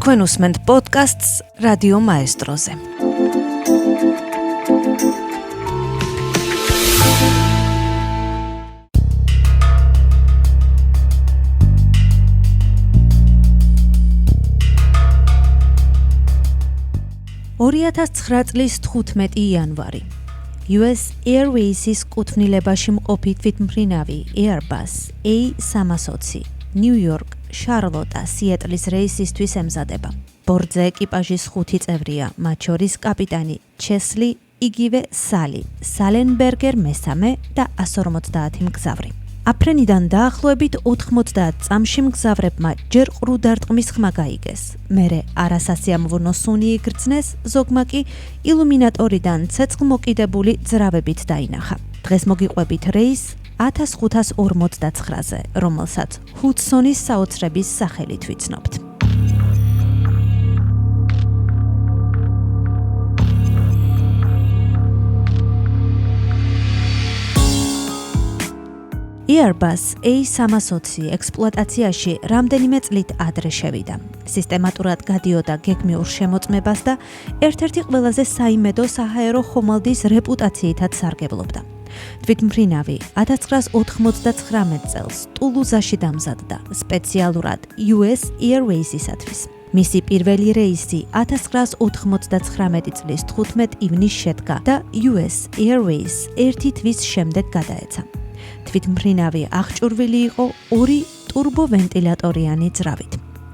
თქვენ უსმენთ პოდკასტს რადიო მაესტროზე. წლის 15 იანვარი. US Airways-ის კუთვნილებაში მყოფი თვითმფრინავი Airbus A320 ნიუ-იორკ, შარლოტა, სიეტლის რეისისთვის ემზადება. ბორტზე ეკიპაჟის 5 წევრია, მათ შორის კაპიტანი ჩესლი, იგივე სალი, სალენბერგერ მესამე და 150 მგზავრი. აფრენიდან დაახლოებით 90 წამში მგზავრებმა ჯერ ყრუდარტყმის ხმა გაიგეს. მერე არასასიამოვნო სუნი იგრძნეს, ზოგმა კი ილუმინატორიდან ცეცხლმოკიდებული ძრავებით დაინახა. დღეს მოგიყვებით რეის 1549-ზე, რომელსაც ჰუდსონის საოცრების სახელით ვიცნობთ. Airbus A320 ექსპლუატაციაში რამდენიმე წლით ადრე შევიდა. სისტემატურად გადიოდა გეგმიურ შემოწმებას და ერთ-ერთი ყველაზე საიმედო საჰაერო ხომალდის რეპუტაციითაც სარგებლობდა. თვითმფრინავი 1999 წელს ტულუზაში დამზადდა სპეციალურად US Airways-ისათვის. მისი პირველი რეისი 1999 წლის 15 ივნისს შედგა და US Airways ერთი თვის შემდეგ გადაეცა. თვითმფრინავი აღჭურვილი იყო 2 ტურბოვენტილატორიანი ძრავით.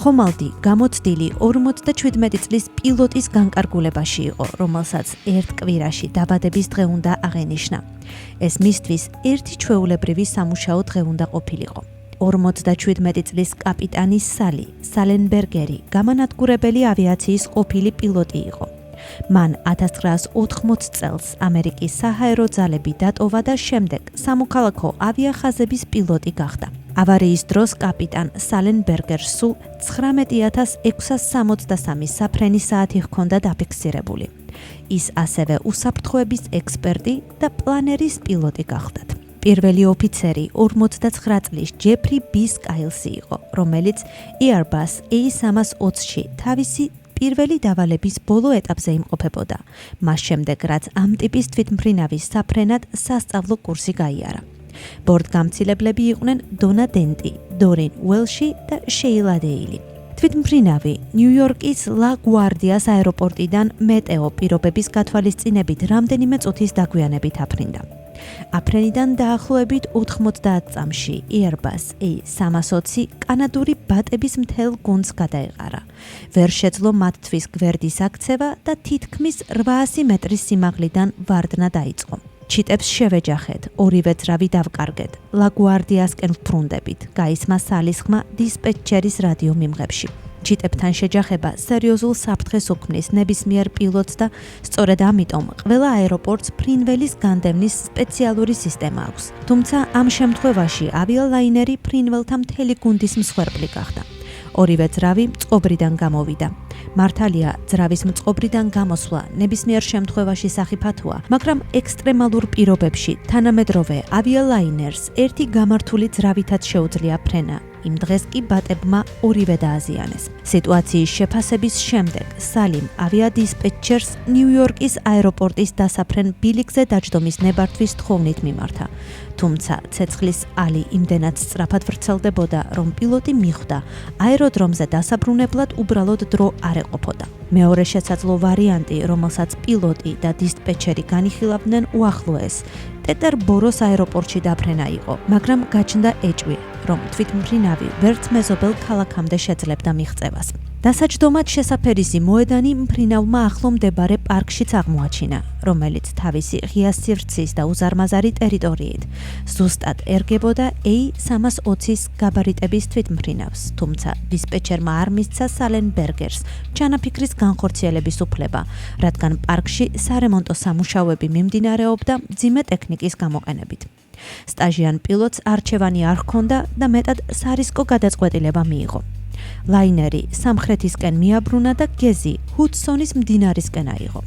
ხომალდი გამოცდილი 57 წლის პილოტის განკარგულებაში იყო, რომელსაც ერთ კვირაში დაბადების დღე უნდა აღენიშნა. ეს მისთვის ერთი ჩვეულებრივი სამუშაო დღე უნდა ყოფილიყო. 57 წლის კაპიტანი სალი, სალენბერგერი, გამანადგურებელი ავიაციის ყოფილი პილოტი იყო. მან 1980 წელს ამერიკის საჰაერო ძალები დატოვა და შემდეგ სამოქალაქო ავიახაზების პილოტი გახდა. ავარიის დროს კაპიტან სალენბერგერს სულ 19663 საფრენი საათი ჰქონდა დაფიქსირებული. ის ასევე უსაფრთხოების ექსპერტი და პლანერის პილოტი გახდათ. პირველი ოფიცერი 49 წლის ჯეფრი ბი სკაილსი იყო, რომელიც Airbus A320-ში თავისი პირველი დავალების ბოლო ეტაპზე იმყოფებოდა. მას შემდეგ, რაც ამ ტიპის თვითმფრინავის საფრენად სასწავლო კურსი გაიარა. ბორტგამცილებლები იყვნენ დონა დენტი, დორინ უელში და შეილა დეილი. თვითმფრინავი ნიუ-იორკის ლა გვარდიას აეროპორტიდან მეტეო პირობების გათვალისწინებით რამდენიმე წუთის დაგვიანებით აფრინდა. აფრენიდან დაახლოებით 90 წამში Airbus A320 კანადური ბატების მთელ გუნდს გადაეყარა. ვერ შეძლო მათთვის გვერდის აქცევა და თითქმის 800 მეტრის სიმაღლიდან ვარდნა დაიწყო. ჩიტებს შევეჯახეთ, ორივე ძრავი დავკარგეთ, ლა გვარდიასკენ ვბრუნდებით, გაისმა სალის ხმა დისპეტჩერის რადიო მიმღებში. ჩიტებთან შეჯახება სერიოზულ საფრთხეს უქმნის ნებისმიერ პილოტს და სწორედ ამიტომ ყველა აეროპორტს ფრინველის განდევნის სპეციალური სისტემა აქვს. თუმცა ამ შემთხვევაში ავიალაინერი ფრინველთა მთელი გუნდის მსხვერპლი გახდა. ორივე ძრავი მწყობრიდან გამოვიდა. მართალია, ძრავის მწყობრიდან გამოსვლა ნებისმიერ შემთხვევაში სახიფათოა, მაგრამ ექსტრემალურ პირობებში თანამედროვე ავიალაინერს ერთი გამართული ძრავითაც შეუძლია ფრენა. იმ დღეს კი ბატებმა ორივე დააზიანეს. სიტუაციის შეფასების შემდეგ სალიმ ავიადისპეტჩერს ნიუ-იორკის აეროპორტის დასაფრენ ბილიკზე დაჯდომის ნებართვის თხოვნით მიმართა. თუმცა ცეცხლის ალი იმდენად სწრაფად ვრცელდებოდა, რომ პილოტი მიხვდა, აეროდრომზე დასაბრუნებლად უბრალოდ დრო არ ეყოფოდა. მეორე შესაძლო ვარიანტი, რომელსაც პილოტი და დისპეტჩერი განიხილავდნენ, უახლოეს პეტერბოროს აეროპორტში დაფრენა იყო, მაგრამ გაჩნდა ეჭვი, რომ თვითმფრინავი ვერც მეზობელ ქალაქამდე შეძლებდა მიღწევას. დასაჯდომად შესაფერისი მოედანი მფრინავმა ახლო მდებარე პარკშიც აღმოაჩინა, რომელიც თავისი ღია სივრცის და უზარმაზარი ტერიტორიით ზუსტად ერგებოდა A320-ის გაბარიტების თვითმფრინავს, თუმცა დისპეტჩერმა არ მისცა სალენბერგერს ჩანაფიქრის განხორციელების უფლება, რადგან პარკში სარემონტო სამუშაოები მიმდინარეობდა მძიმე ტექნიკის გამოყენებით. სტაჟიან პილოტს არჩევანი არ ჰქონდა და მეტად სარისკო გადაწყვეტილება მიიღო. ლაინერი სამხრეთისკენ მიაბრუნა და გეზი ჰუდსონის მდინარისკენ აიღო.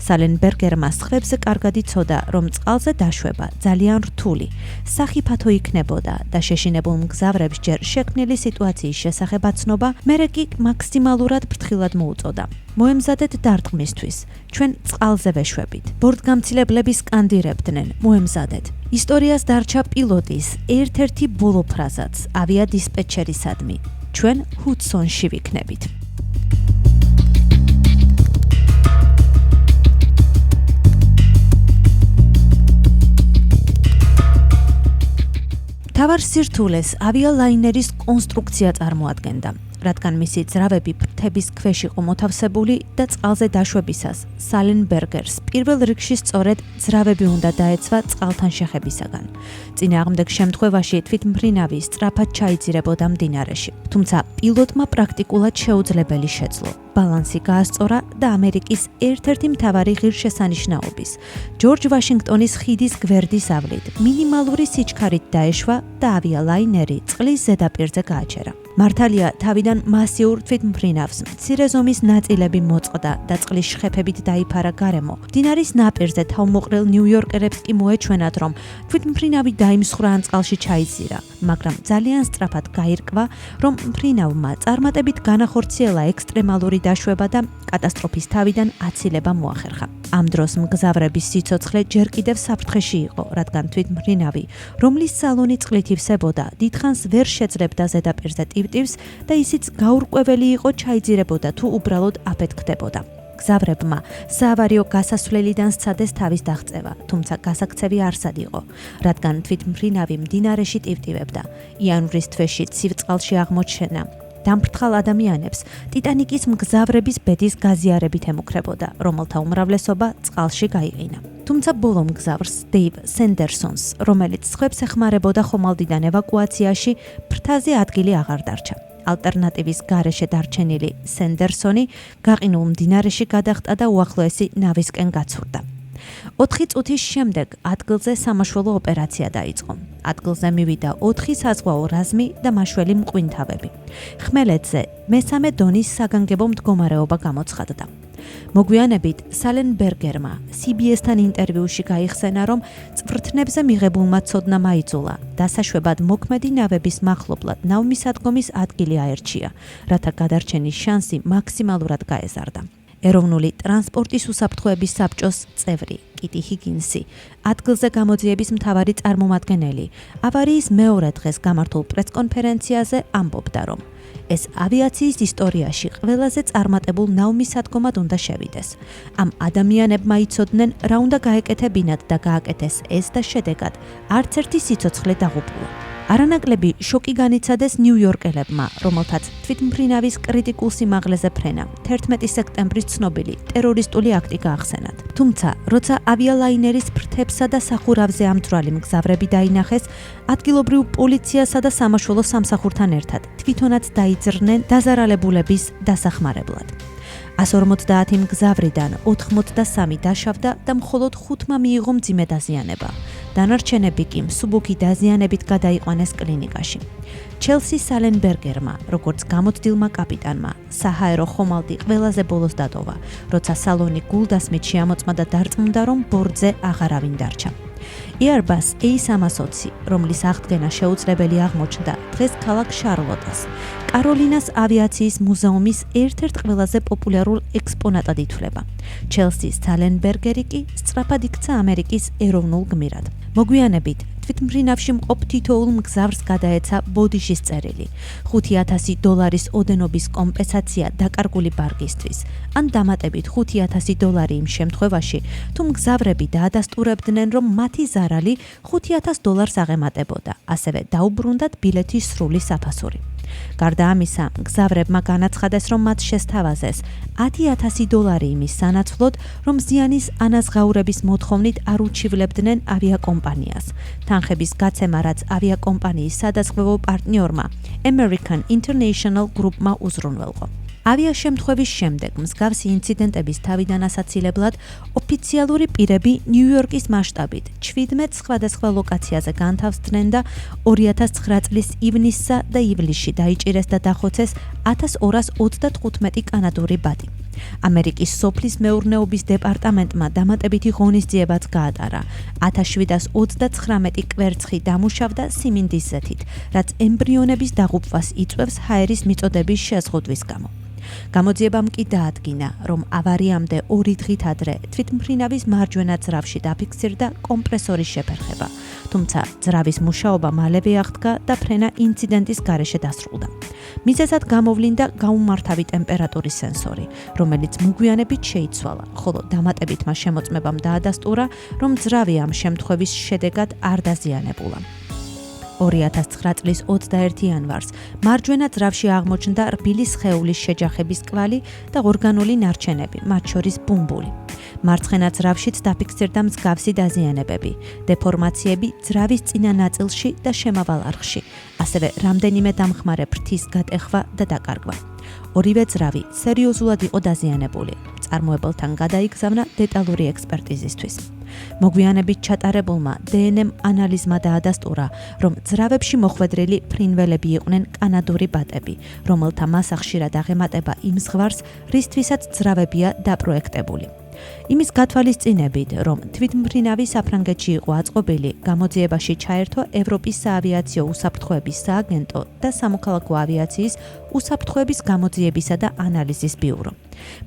სალენბერგერმა სხვებზე კარგად იცოდა, რომ წყალზე დაშვება ძალიან რთული, სახიფათო იქნებოდა და შეშინებულ მგზავრებს ჯერ შექმნილი სიტუაციის შესახებ აცნობა, მერე კი მაქსიმალურად ფრთხილად მოუწოდა. მოემზადეთ დარტყმისთვის, ჩვენ წყალზე ვეშვებით. ბორტგამცილებლები სკანდირებდნენ, მოემზადეთ. ისტორიას დარჩა პილოტის ერთ-ერთი ბოლო ფრაზაც ავიადისპეჩერისადმი. ჩვენ ჰუდსონში ვიქნებით. მთავარ სირთულეს ავიალაინერის კონსტრუქცია წარმოადგენდა. რადგან მისი ძრავები ფრთების ქვეშ იყო მოთავსებული და წყალზე დაშვებისას სალენბერგერს პირველ რიგში სწორედ ძრავები უნდა დაეცვა წყალთან შეხებისაგან. წინააღმდეგ შემთხვევაში თვითმფრინავი სწრაფად ჩაიძირებოდა მდინარეში. თუმცა პილოტმა პრაქტიკულად შეუძლებელი შეძლო. ბალანსი გაასწორა და ამერიკის ერთ-ერთი მთავარი ღირსშესანიშნაობის, ჯორჯ ვაშინგტონის ხიდის გვერდის ავლით მინიმალური სიჩქარით დაეშვა და ავიალაინერი წყლის ზედაპირზე გააჩერა. მართალია, თავიდან მასიურ თვითმფრინავს მცირე ზომის ნაწილები მოწყდა და წყლის შხეფებით დაიფარა გარემო. მდინარის ნაპირზე თავმოყრილ ნიუ-იორკერებს კი მოეჩვენათ, რომ თვითმფრინავი დაიმსხვრა ან წყალში ჩაიძირა, მაგრამ ძალიან სწრაფად გაირკვა, რომ მფრინავმა წარმატებით განახორციელა ექსტრემალური დაშვება და კატასტროფის თავიდან აცილება მოახერხა. ამ დროს მგზავრების სიცოცხლე ჯერ კიდევ საფრთხეში იყო, რადგან თვითმფრინავი, რომლის სალონი წყლით ივსებოდა, დიდხანს ვერ შეძლებდა ზედაპირზე ტივტივს და ისიც გაურკვეველი იყო ჩაიძირებოდა თუ უბრალოდ აფეთქდებოდა. მგზავრებმა საავარიო გასასვლელიდან სცადეს თავის დაღწევა, თუმცა გასაქცევი არსად იყო, რადგან თვითმფრინავი მდინარეში ტივტივებდა. იანვრის თვეში ცივ წყალში აღმოჩენა დამფრთხალ ადამიანებს ტიტანიკის მგზავრების ბედის გაზიარებით ემუქრებოდა, რომელთა უმრავლესობა წყალში გაიყინა. თუმცა ბოლო მგზავრს დეივ სენდერსონს, რომელიც სხვებს ეხმარებოდა ხომალდიდან ევაკუაციაში, ფრთაზე ადგილი აღარ დარჩა. ალტერნატივის გარეშე დარჩენილი სენდერსონი გაყინულ მდინარეში გადახტა და უახლოესი ნავისკენ გაცურდა. 4 წუთის შემდეგ ადგილზე სამაშველო ოპერაცია დაიწყო. ადგილზე მივიდა 4 საზღვაო რაზმი და მაშველი მყვინთავები. ხმელეთზე მესამე დონის საგანგებო მდგომარეობა გამოცხადდა. მოგვიანებით სალენბერგერმა CBS-თან ინტერვიუში გაიხსენა, რომ წვრთნებზე მიღებულმა ცოდნამ აიძულა დასაშვებად მოქმედი ნავების მახლობლად ნავმისადგომის ადგილი აერჩია, რათა გადარჩენის შანსი მაქსიმალურად გაეზარდა. ეროვნული ტრანსპორტის უსაფრთხოების საბჭოს წევრი კიტი ჰიგინსი, ადგილზე გამოძიების მთავარი წარმომადგენელი, ავარიის მეორე დღეს გამართულ პრესკონფერენციაზე ამბობდა, რომ ეს ავიაციის ისტორიაში ყველაზე წარმატებულ ნავმისადგომად უნდა შევიდეს. ამ ადამიანებმა იცოდნენ, რა უნდა გაეკეთებინათ და გააკეთეს ეს და შედეგად არც ერთი სიცოცხლე დაღუპულა. არანაკლები შოკი განიცადეს ნიუ-იორკელებმა, რომელთაც თვითმფრინავის კრიტიკულ სიმაღლეზე ფრენა 11 სექტემბრის ცნობილი ტერორისტული აქტი გაახსენათ. თუმცა, როცა ავიალაინერის ფრთებსა და სახურავზე ამძვრალი მგზავრები დაინახეს, ადგილობრივ პოლიციასა და სამაშველო სამსახურთან ერთად თვითონაც დაიძრნენ დაზარალებულების დასახმარებლად. 150 მგზავრიდან 83 დაშავდა და მხოლოდ 5-მა მიიღო მძიმე დაზიანება. დანარჩენები კი მსუბუქი დაზიანებით გადაიყვანეს კლინიკაში. ჩელსი სალენბერგერმა, როგორც გამოცდილმა კაპიტანმა, საჰაერო ხომალდი ყველაზე ბოლოს დატოვა, როცა სალონი გულდასმით შეამოწმა და დარწმუნდა, რომ ბორტზე აღარავინ დარჩა. Airbus A320, რომლის აღდგენა შეუძლებელი აღმოჩნდა დღეს ქალაქ შარლოტას, კაროლინას ავიაციის მუზეუმის ერთ-ერთ ყველაზე პოპულარულ ექსპონატად ითვლება. ჩელსის სალენბერგერი კი სწრაფად იქცა ამერიკის ეროვნულ გმირად. მოგვიანებით თვითმფრინავში მყოფ თითოეულ მგზავრს გადაეცა ბოდიშის წერილი, $5,000 ოდენობის კომპენსაცია დაკარგული ბარგისთვის, ან დამატებით $5,000 იმ შემთხვევაში, თუ მგზავრები დაადასტურებდნენ, რომ მათი ზარალი $5,000 აღემატებოდა, ასევე დაუბრუნდათ ბილეთის სრული საფასური. გარდა ამისა, მგზავრებმა განაცხადეს, რომ მათ შესთავაზეს $10,000 იმის სანაცვლოდ, რომ ზიანის ანაზღაურების მოთხოვნით არ უჩივლებდნენ ავიაკომპანიას. თანხების გაცემა, რაც ავიაკომპანიის სადაზღვევო პარტნიორმა American International Group-მა უზრუნველყო. ავიაშემთხვევის შემდეგ მსგავსი ინციდენტების თავიდან ასაცილებლად ოფიციალური პირები ნიუ-იორკის მასშტაბით 17 სხვადასხვა ლოკაციაზე განთავსდნენ და 2009 წლის ივნისსა და ივლისში დაიჭირეს და დახოცეს 1225 კანადური ბატი. ამერიკის სოფლის მეურნეობის დეპარტამენტმა დამატებითი ღონისძიებაც გაატარა. 1739 კვერცხი დამუშავდა სიმინდის ზეთით, რაც ემბრიონების დაღუპვას იწვევს ჰაერის მიწოდების შეზღუდვის გამო. გამოძიებამ კი დაადგინა, რომ ავარიამდე 2 დღით ადრე თვითმფრინავის მარჯვენა ძრავში დაფიქსირდა კომპრესორის შეფერხება, თუმცა ძრავის მუშაობა მალევე აღდგა და ფრენა ინციდენტის გარეშე დასრულდა. მიზეზად გამოვლინდა გაუმართავი ტემპერატურის სენსორი, რომელიც მოგვიანებით შეიცვალა, ხოლო დამატებითმა შემოწმებამ დაადასტურა, რომ ძრავი ამ შემთხვევის შედეგად არ დაზიანებულა. 2009 წლის 21 იანვარს მარჯვენა ძრავში აღმოჩნდა რბილი სხეულის შეჯახების კვალი და ორგანული ნარჩენები, მათ შორის ბუმბული. მარცხენა ძრავშიც დაფიქსირდა მსგავსი დაზიანებები, დეფორმაციები ძრავის წინა ნაწილში და შემავალ არხში, ასევე რამდენიმე დამხმარე ფრთის გატეხვა და დაკარგვა. ორივე ძრავი სერიოზულად იყო დაზიანებული. წარმოებელთან გადაიგზავნა დეტალური ექსპერტიზისთვის. მოგვიანებით ჩატარებულმა დნმ ანალიზმა დაადასტურა, რომ ძრავებში მოხვედრილი ფრინველები იყვნენ კანადური ბატები, რომელთა მასა ხშირად აღემატება იმ ზღვარს, რისთვისაც ძრავებია დაპროექტებული. იმის გათვალისწინებით, რომ თვითმფრინავი საფრანგეთში იყო აწყობილი, გამოძიებაში ჩაერთო ევროპის საავიაციო უსაფრთხოების სააგენტო და სამოქალაქო ავიაციის უსაფრთხოების გამოძიებისა და ანალიზის ბიურო.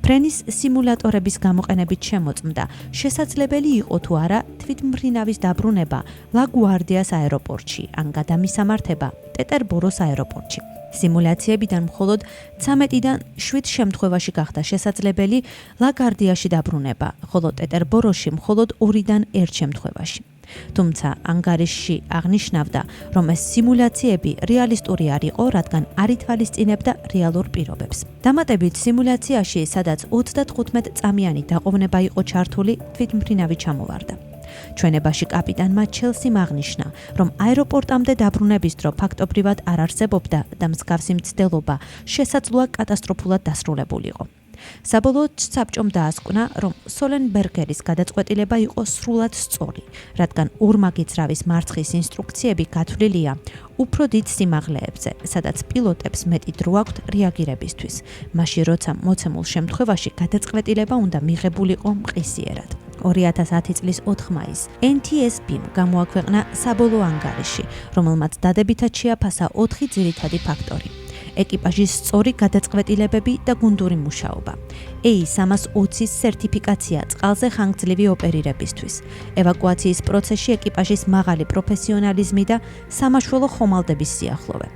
ფრენის სიმულატორების გამოყენებით შემოწმდა, შესაძლებელი იყო თუ არა თვითმფრინავის დაბრუნება ლა-გვარდიას აეროპორტში ან გადამისამართება პეტერბოროს აეროპორტში. სიმულაციებიდან მხოლოდ 13-დან 7 შემთხვევაში გახდა შესაძლებელი ლა-გვარდიაში დაბრუნება, ხოლო პეტერბოროში მხოლოდ 2-დან 1 შემთხვევაში. თუმცა ანგარიშში აღნიშნავდა, რომ ეს სიმულაციები რეალისტური არ იყო, რადგან არ ითვალისწინებდა რეალურ პირობებს. დამატებით სიმულაციაში, სადაც 35-წამიანი დაყოვნება იყო ჩართული, თვითმფრინავი ჩამოვარდა. ჩვენებაში კაპიტანმა ჩელსიმ აღნიშნა, რომ აეროპორტამდე დაბრუნების დრო ფაქტობრივად არ არსებობდა და მსგავსი მცდელობა შესაძლოა კატასტროფულად დასრულებულიყო. საბოლოოდ საბჭომ დაასკვნა, რომ სოლენბერგერის გადაწყვეტილება იყო სრულად სწორი, რადგან ორმაგი ძრავის მარცხის ინსტრუქციები გათვლილია უფრო დიდ სიმაღლეებზე, სადაც პილოტებს მეტი დრო აქვთ რეაგირებისთვის, მაშინ როცა მოცემულ შემთხვევაში გადაწყვეტილება უნდა მიღებულიყო მყისიერად. 2010 წლის 4 მაისს NTSB-მ გამოაქვეყნა საბოლოო ანგარიში, რომელმაც დადებითად შეაფასა 4 ძირითადი ფაქტორი. ეკიპაჟის სწორი გადაწყვეტილებები და გუნდური მუშაობა. A320-ის სერტიფიკაცია წყალზე ხანგრძლივი ოპერირებისთვის. ევაკუაციის პროცესში ეკიპაჟის მაღალი პროფესიონალიზმი და სამაშველო ხომალდების სიახლოვე.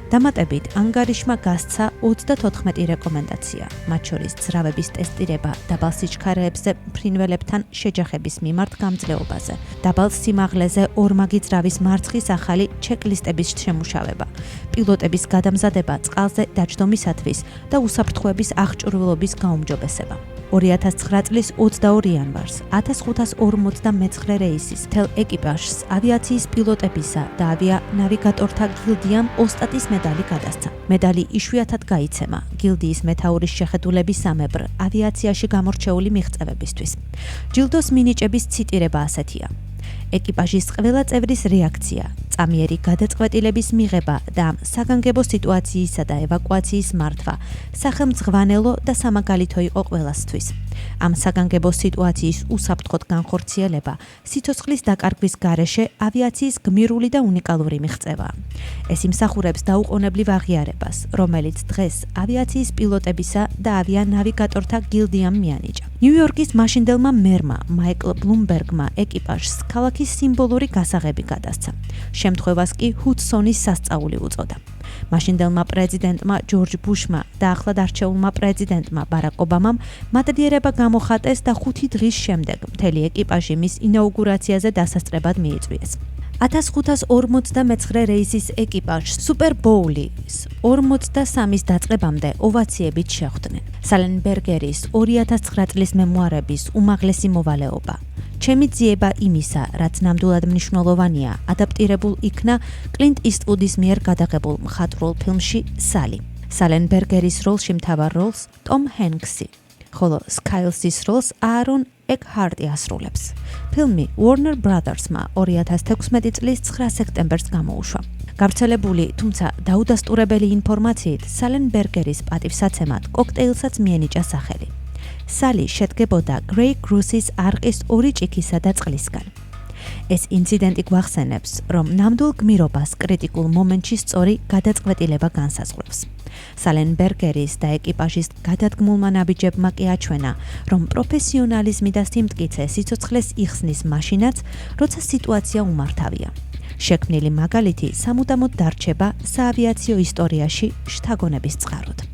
დამატებით, ანგარიშმა გასცა 34 რეკომენდაცია, მათ შორის ძრავების ტესტირება დაბალ სიჩქარეებზე ფრინველებთან შეჯახების მიმართ გამძლეობაზე, დაბალ სიმაღლეზე ორმაგი ძრავის მარცხის ახალი ჩეკლისტების შემუშავება, პილოტების გადამზადება წყალზე დაჯდომისათვის და უსაფრთხოების აღჭურვილობის გაუმჯობესება. 2009 წლის 22 იანვარს 1549 რეისის მთელ ეკიპაჟს ავიაციის პილოტებისა და ავიანავიგატორთა გილდიამ ოსტატის მედალი გადასცა. მედალი იშვიათად გაიცემა გილდიის მეთაურის შეხედულების სამებრ ავიაციაში გამორჩეული მიღწევებისთვის. ჯილდოს მინიჭების ციტირება ასეთია: ეკიპაჟის ყველა წევრის რეაქცია, წამიერი გადაწყვეტილების მიღება და საგანგებო სიტუაციისა და ევაკუაციის მართვა სახელმძღვანელო და სამაგალითო იყო ყველასთვის. ამ საგანგებო სიტუაციის უსაფრთხოდ განხორციელება სიცოცხლის დაკარგვის გარეშე ავიაციის გმირული და უნიკალური მიღწევაა. ეს იმსახურებს დაუყოვნებლივ აღიარებას, რომელიც დღეს ავიაციის პილოტებისა და ავიანავიგატორთა გილდიამ მიანიჭა. ნიუ-იორკის მაშინდელმა მერმა მაიკლ ბლუმბერგმა ეკიპაჟს ქალაქის სიმბოლური გასაღები გადასცა. შემთხვევას კი ჰუდსონის სასწაული უწოდა. მაშინდელმა პრეზიდენტმა ჯორჯ ბუშმა და ახლად არჩეულმა პრეზიდენტმა ბარაკ ობამამ მადლიერება გამოხატეს და 5 დღის შემდეგ მთელი ეკიპაჟი მის ინაუგურაციაზე დასასწრებად მიიწვიეს. 1549 რეისის ეკიპაჟს სუპერბოულის 43-ის დაწყებამდე ოვაციებით შეხვდნენ. სალენბერგერის 2009 წლის მემუარების უმაღლესი მოვალეობა. ჩემი ძიება იმისა, რაც ნამდვილად მნიშვნელოვანია, ადაპტირებულ იქნა კლინტ ისტვუდის მიერ გადაღებულ მხატვრულ ფილმში „სალი“. სალენბერგერის როლში მთავარ როლს ტომ ჰენქსი, ხოლო სკაილსის როლს აარონ ეკჰარტი ასრულებს. ფილმი Warner Brothers-მა 2016 წლის 9 სექტემბერს გამოუშვა. გავრცელებული, თუმცა დაუდასტურებელი ინფორმაციით, სალენბერგერის პატივსაცემად კოქტეილსაც მიენიჭა სახელი. სალი შედგებოდა Grey Goose-ის არყის 2 ჭიქისა და წყლისგან. ეს ინციდენტი გვახსენებს, რომ ნამდვილ გმირობას კრიტიკულ მომენტში სწორი გადაწყვეტილება განსაზღვრავს. სალენბერგერის და ეკიპაჟის გადადგმულმა ნაბიჯებმა კი აჩვენა, რომ პროფესიონალიზმი და სიმტკიცე სიცოცხლეს იხსნის მაშინაც, როცა სიტუაცია უმართავია. შექმნილი მაგალითი სამუდამოდ დარჩება საავიაციო ისტორიაში შთაგონების წყაროდ.